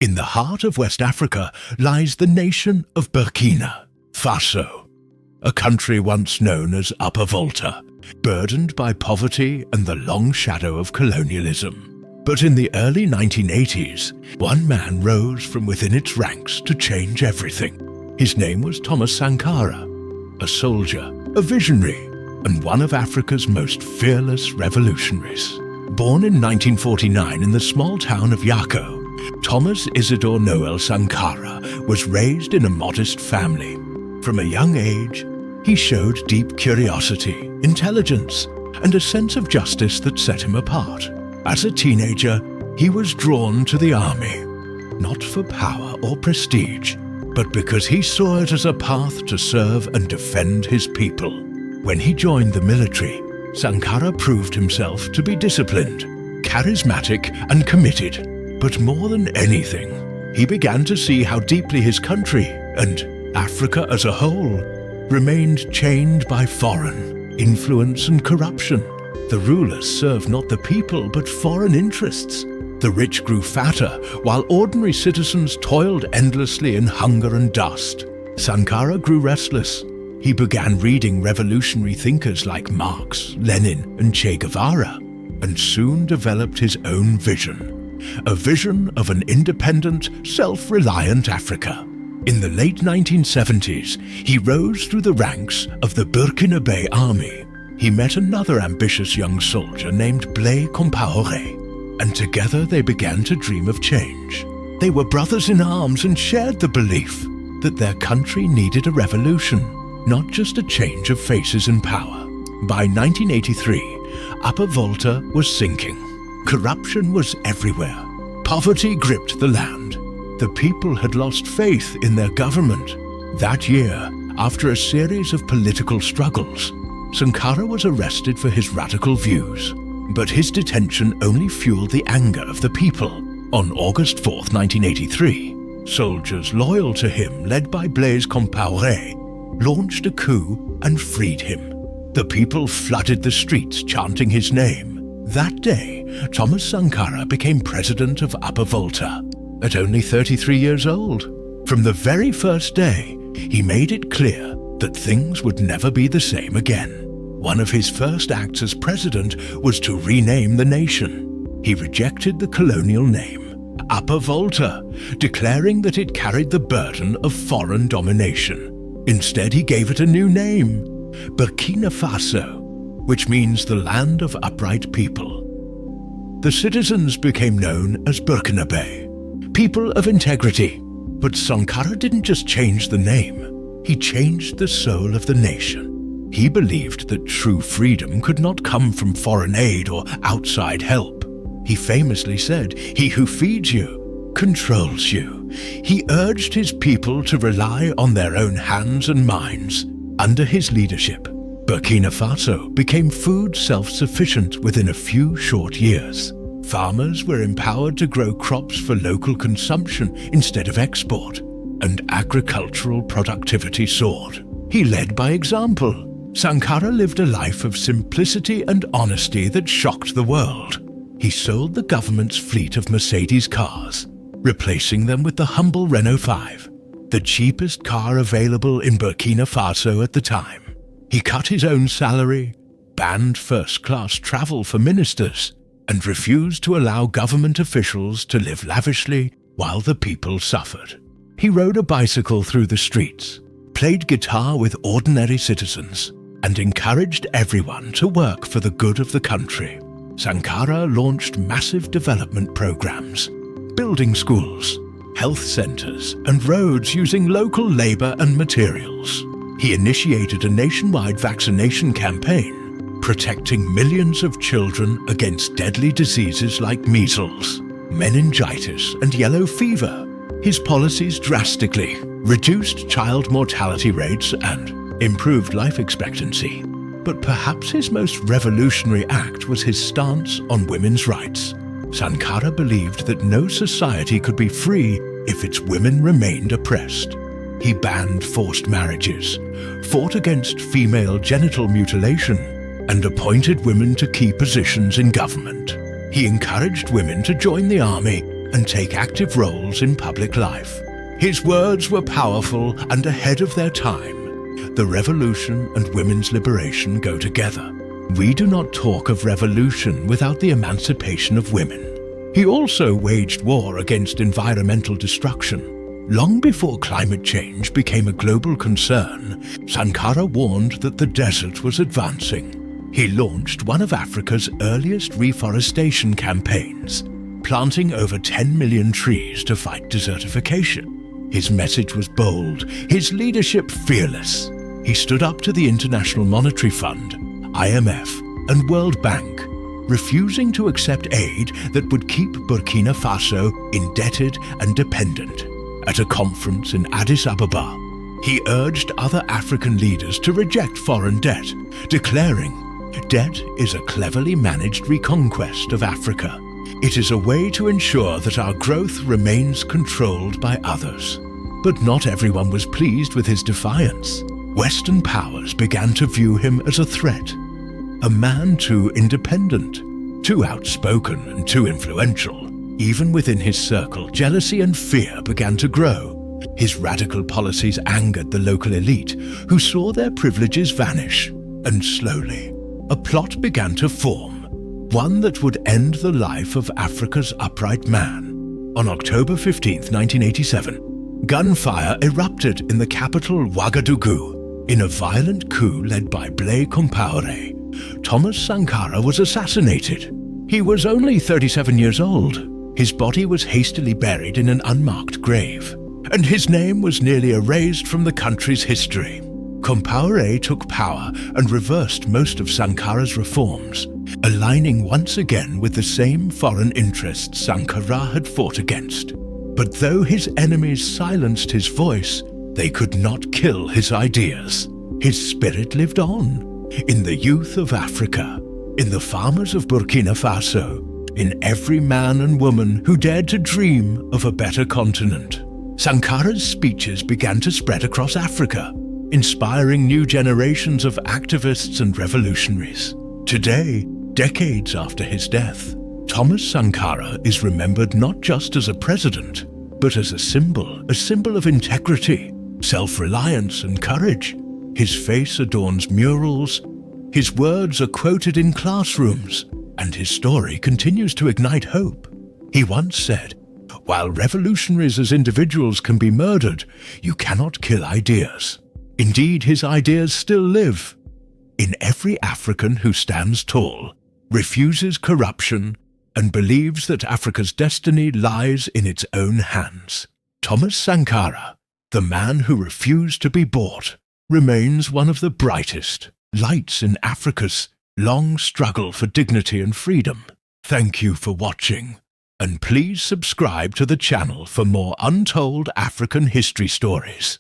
In the heart of West Africa lies the nation of Burkina Faso, a country once known as Upper Volta, burdened by poverty and the long shadow of colonialism. But in the early 1980s, one man rose from within its ranks to change everything. His name was Thomas Sankara, a soldier, a visionary, and one of Africa's most fearless revolutionaries. Born in 1949 in the small town of Yako, Thomas Isidore Noel Sankara was raised in a modest family. From a young age, he showed deep curiosity, intelligence, and a sense of justice that set him apart. As a teenager, he was drawn to the army, not for power or prestige, but because he saw it as a path to serve and defend his people. When he joined the military, Sankara proved himself to be disciplined, charismatic, and committed. But more than anything, he began to see how deeply his country, and Africa as a whole, remained chained by foreign influence and corruption. The rulers served not the people but foreign interests. The rich grew fatter, while ordinary citizens toiled endlessly in hunger and dust. Sankara grew restless. He began reading revolutionary thinkers like Marx, Lenin, and Che Guevara, and soon developed his own vision. A vision of an independent, self-reliant Africa. In the late 1970s, he rose through the ranks of the Burkina Faso army. He met another ambitious young soldier named Blaise Compaoré, and together they began to dream of change. They were brothers in arms and shared the belief that their country needed a revolution, not just a change of faces in power. By 1983, Upper Volta was sinking. Corruption was everywhere. Poverty gripped the land. The people had lost faith in their government. That year, after a series of political struggles, Sankara was arrested for his radical views. But his detention only fueled the anger of the people. On August 4, 1983, soldiers loyal to him, led by Blaise Compaoré, launched a coup and freed him. The people flooded the streets chanting his name. That day, Thomas Sankara became president of Upper Volta, at only 33 years old. From the very first day, he made it clear that things would never be the same again. One of his first acts as president was to rename the nation. He rejected the colonial name, Upper Volta, declaring that it carried the burden of foreign domination. Instead, he gave it a new name, Burkina Faso, which means the land of upright people. The citizens became known as Burkinabe, people of integrity. But Sankara didn't just change the name, he changed the soul of the nation. He believed that true freedom could not come from foreign aid or outside help. He famously said, "He who feeds you controls you." He urged his people to rely on their own hands and minds. Under his leadership, Burkina Faso became food self-sufficient within a few short years. Farmers were empowered to grow crops for local consumption instead of export, and agricultural productivity soared. He led by example. Sankara lived a life of simplicity and honesty that shocked the world. He sold the government's fleet of Mercedes cars, replacing them with the humble Renault 5, the cheapest car available in Burkina Faso at the time. He cut his own salary, banned first-class travel for ministers, and refused to allow government officials to live lavishly while the people suffered. He rode a bicycle through the streets, played guitar with ordinary citizens, and encouraged everyone to work for the good of the country. Sankara launched massive development programs, building schools, health centers, and roads using local labor and materials. He initiated a nationwide vaccination campaign, protecting millions of children against deadly diseases like measles, meningitis, and yellow fever. His policies drastically reduced child mortality rates and improved life expectancy. But perhaps his most revolutionary act was his stance on women's rights. Sankara believed that no society could be free if its women remained oppressed. He banned forced marriages, fought against female genital mutilation, and appointed women to key positions in government. He encouraged women to join the army and take active roles in public life. His words were powerful and ahead of their time. The revolution and women's liberation go together. We do not talk of revolution without the emancipation of women. He also waged war against environmental destruction. Long before climate change became a global concern, Sankara warned that the desert was advancing. He launched one of Africa's earliest reforestation campaigns, planting over 10 million trees to fight desertification. His message was bold, his leadership fearless. He stood up to the International Monetary Fund, IMF, and World Bank, refusing to accept aid that would keep Burkina Faso indebted and dependent. At a conference in Addis Ababa, he urged other African leaders to reject foreign debt, declaring, "Debt is a cleverly managed reconquest of Africa. It is a way to ensure that our growth remains controlled by others." But not everyone was pleased with his defiance. Western powers began to view him as a threat. A man too independent, too outspoken and too influential. Even within his circle, jealousy and fear began to grow. His radical policies angered the local elite, who saw their privileges vanish. And slowly, a plot began to form, one that would end the life of Africa's upright man. On October 15, 1987, gunfire erupted in the capital Ouagadougou. In a violent coup led by Blaise Compaoré, Thomas Sankara was assassinated. He was only 37 years old. His body was hastily buried in an unmarked grave, and his name was nearly erased from the country's history. Compaoré took power and reversed most of Sankara's reforms, aligning once again with the same foreign interests Sankara had fought against. But though his enemies silenced his voice, they could not kill his ideas. His spirit lived on, in the youth of Africa, in the farmers of Burkina Faso, in every man and woman who dared to dream of a better continent. Sankara's speeches began to spread across Africa, inspiring new generations of activists and revolutionaries. Today, decades after his death, Thomas Sankara is remembered not just as a president, but as a symbol of integrity, self-reliance and courage. His face adorns murals, his words are quoted in classrooms, and his story continues to ignite hope. He once said, "While revolutionaries as individuals can be murdered, you cannot kill ideas." Indeed, his ideas still live in every African who stands tall, refuses corruption, and believes that Africa's destiny lies in its own hands. Thomas Sankara, the man who refused to be bought, remains one of the brightest lights in Africa's long struggle for dignity and freedom. Thank you for watching, and please subscribe to the channel for more untold African history stories.